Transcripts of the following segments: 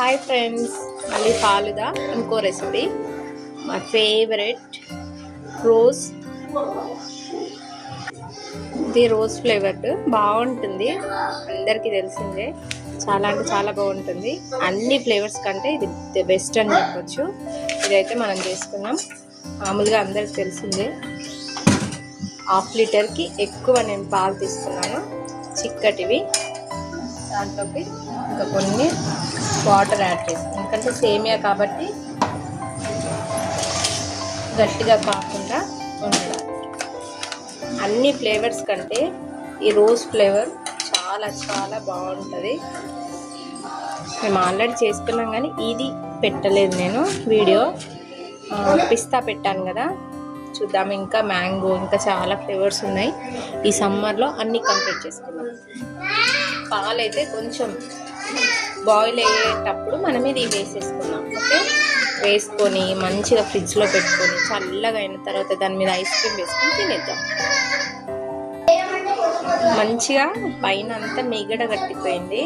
Hi friends, మళ్ళీ ఫాలుదా ఇంకో recipe. మా ఫేవరెట్ రోజ్, ఇది రోజ్ ఫ్లేవర్డ్ బాగుంటుంది, అందరికీ తెలిసిందే. చాలా అంటే చాలా బాగుంటుంది. అన్ని ఫ్లేవర్స్ కంటే ఇది ది బెస్ట్ అని చెప్పొచ్చు. ఇదైతే మనం చేసుకున్నాం. మామూలుగా అందరికి తెలిసిందే, 1/2 లీటర్కి ఎక్కువ నేను పాలు తీసుకున్నాను, చిక్కటివి. దాంట్లోకి ఇంకా కొన్ని వాటర్ యాడ్ చేస్తాను, ఎందుకంటే సేమియా కాబట్టి గట్టిగా కాకుండా ఉండడానికి. అన్ని ఫ్లేవర్స్ కంటే ఈ రోజ్ ఫ్లేవర్ చాలా చాలా బాగుంటుంది. మేము ఆల్రెడీ చేసుకున్నాం కానీ ఇది పెట్టలేదు నేను వీడియో. పిస్తా పెట్టాను కదా, చూద్దాం. ఇంకా మ్యాంగో, ఇంకా చాలా ఫ్లేవర్స్ ఉన్నాయి. ఈ సమ్మర్లో అన్నీ కంప్లీట్ చేసుకున్నాం. పాలైతే కొంచెం బాయిల్ అయ్యేటప్పుడు మనం ఇది వేసేసుకున్నాం. ఓకే, వేసుకొని మంచిగా ఫ్రిడ్జ్లో పెట్టుకొని చల్లగా అయిన తర్వాత దాని మీద ఐస్ క్రీమ్ వేసుకొని తినేద్దాం. మంచిగా పైన అంతా మీగడ కట్టిపోయింది.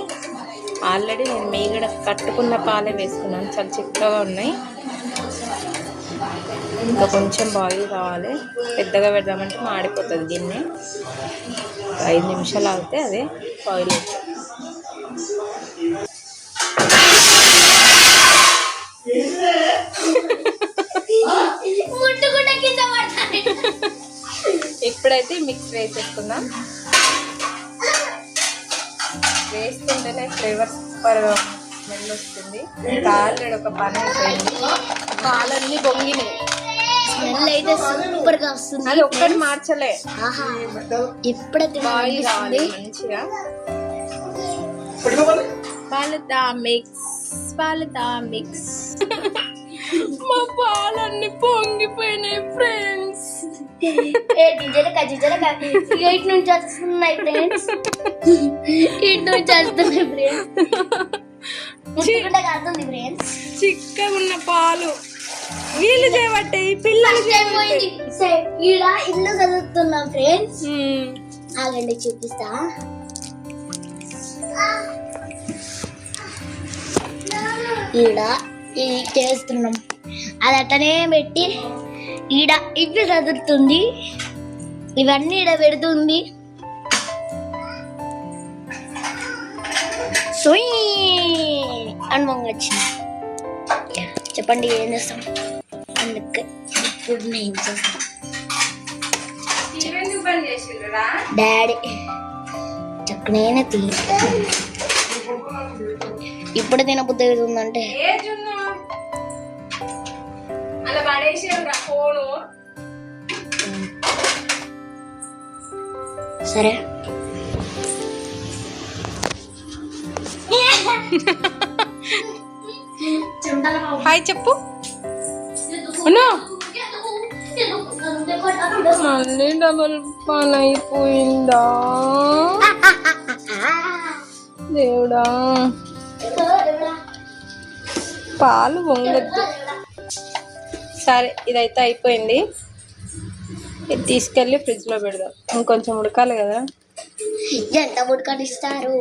ఆల్రెడీ నేను మీగడ కట్టుకున్న పాలే వేసుకున్నాను, చాలా చిక్కగా ఉన్నాయి. ఇంకా కొంచెం బాయిల్ కావాలి. పెద్దగా పెడదామంటే మాడిపోతుంది గిన్నె. 5 నిమిషాలు ఆగితే అదే బాయిల్ అవుతుంది. ఇప్పుడైతే మిక్స్ వేసేసుకుందాం. వేస్తుంటేనే ఫ్లేవర్ సూపర్గా స్మెల్ వస్తుంది. ఇంకా ఆల్రెడీ ఒక పని అయిపోయింది, పాలన్నీ పొంగినాయి. స్మెల్ అయితే సూపర్ గా వస్తుంది. అది ఒక్కటి మార్చలే, ఇప్పుడైతే బాయిల్ కావాలి మంచిగా. పాలదా మిక్స్, పాలదా మిక్స్. మా పాలన్నీ పొంగిపోయినాయి ఫ్రెండ్స్. ఇటు నుంచి వస్తున్నాయి ఫ్రెండ్స్, ఇటు నుంచి వస్తున్నాయి ఫ్రెండ్స్. చిక్కగా ఉన్న పాలు వీళ్ళు చేయబట్టే, ఈ పిల్లలు ఈడ ఇల్లు చదువుతున్నాం ఫ్రెండ్స్. ఆగండి చూపిస్తా. ఈడ ఇది చేస్తున్నాం, అది అట్టనే పెట్టి ఈడ ఇల్లు చదువుతుంది, ఇవన్నీ ఈడ పెడుతుంది. సోయ్ అనుభవం వచ్చింది. చెప్పండి ఏం చేస్తాం? అందుకే ఇప్పుడు నేను చేస్తాను. డాడీ చక్కనే తిని ఇప్పుడు తినబుద్ధి అవుతుందంటే సరే. హాయ్ చెప్పు. మళ్ళీ డబుల్ పని అయిపోయిందా దేవుడా? పాలు పొంగద్దు. సరే, ఇదైతే అయిపోయింది. ఇది తీసుకెళ్ళి ఫ్రిడ్జ్లో పెడదాం. ఇంకొంచెం ఉడకాలి కదా. ఎంత ఉడకనిస్తారు?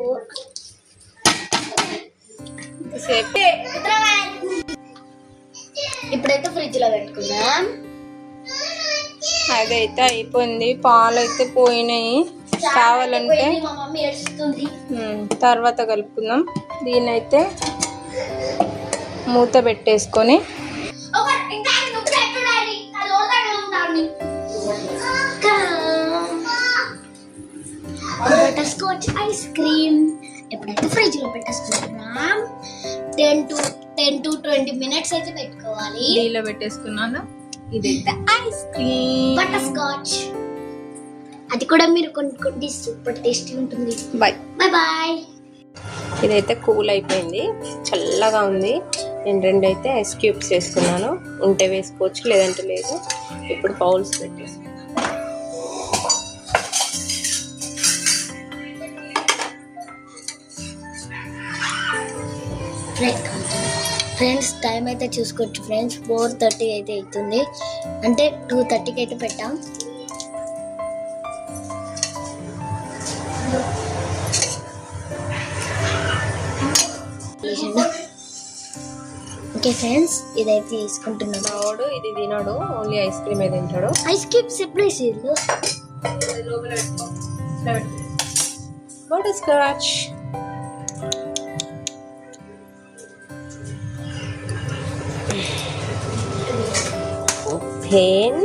ఇప్పుడైతే ఫ్రిడ్జ్ లో పెట్టుకుందాం. అదైతే అయిపోయింది. పాలు అయితే పోయినాయి. కావాలంటే తర్వాత కలుపుకుందాం. దీన్నైతే మూత పెట్టేసుకొని బటర్ స్కాచ్ ఐస్ క్రీమ్ ఎప్పుడైతే ఫ్రిడ్జ్ లో పెట్టేసుకుంటున్నాం. 10 to 20 minutes అయితే పెట్టుకోవాలి. దీనిలో పెట్టేసుకున్నాను. ఇదైతే ఐస్ క్రీమ్ బటర్ స్కాచ్, అది కూడా మీరు కొనుక్కోండి, సూపర్ టేస్టీ ఉంటుంది. Bye bye bye. ఇదైతే కూల్ అయిపోయింది, చల్లగా ఉంది. నేను 2 అయితే ఐస్ క్యూబ్స్ వేసుకున్నాను. ఉంటే వేసుకోవచ్చు, లేదంటే లేదు. ఇప్పుడు బౌల్స్ పెట్టేసి ఫ్రెండ్స్ టైం అయితే చూసుకోవచ్చు ఫ్రెండ్స్. 4:30 అయితే అవుతుంది, అంటే 2:30కి అయితే పెట్టాం. ఓకే ఫ్రెండ్స్, ఇదైతే తీసుకుంటున్నాను. మావాడు ఇది తినడు, ఓన్లీ ఐస్ క్రీమ్ తింటాడు. ఐస్ క్యూబ్స్ ఎప్పుడు వేసేది? Butter scotch. ఓపెన్.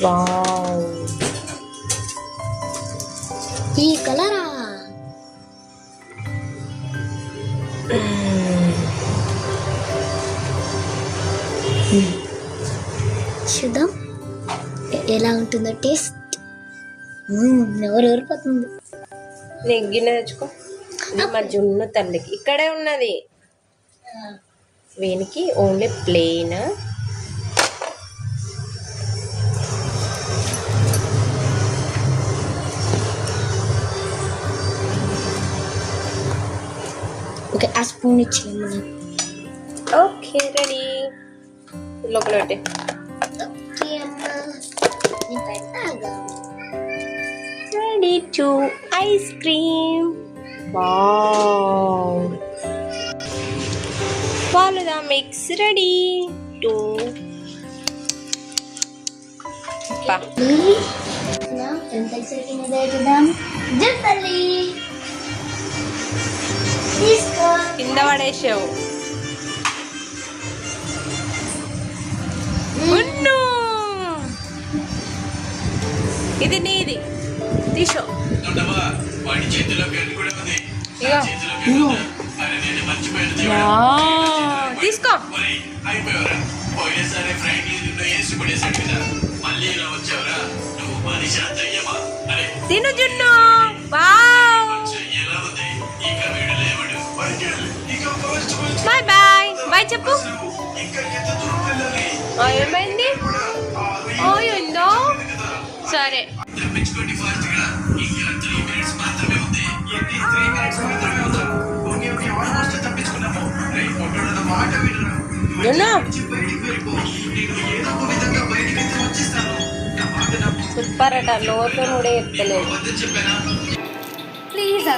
వావ్, ఈ కలరా? చూద్దాం ఎలా ఉంటుందో టేస్ట్. ఎవరు ఊరిపోతుంది. నెగ్గిన తెచ్చుకో. ఇది మా జున్ను తల్లికి ఇక్కడే ఉన్నది. వీనికి ఓన్లీ ప్లెయిన్. ఓకే, ఆ స్పూన్ ఇచ్చేయమ్మా. Okay, ready. లోపల పెట్టే. ఓకే అమ్మా, నేను పెట్టాగా. Ready to ice cream. Wow, falooda mix ready to. ఎంత ఎక్సైటింగ్ చూద్దాం. జల్లి తీసుకో. కింద పడేసావు. ఉన్ను. ఇది నీది, తీసో. తీసుకో. తిను జున్ను. Bye bye. బాయ్ చెప్పు. ఏమైంది? ఏందో. సరే, సూపర్ అట. లోతో కూడా ఎత్తలేదు. ప్లీజ్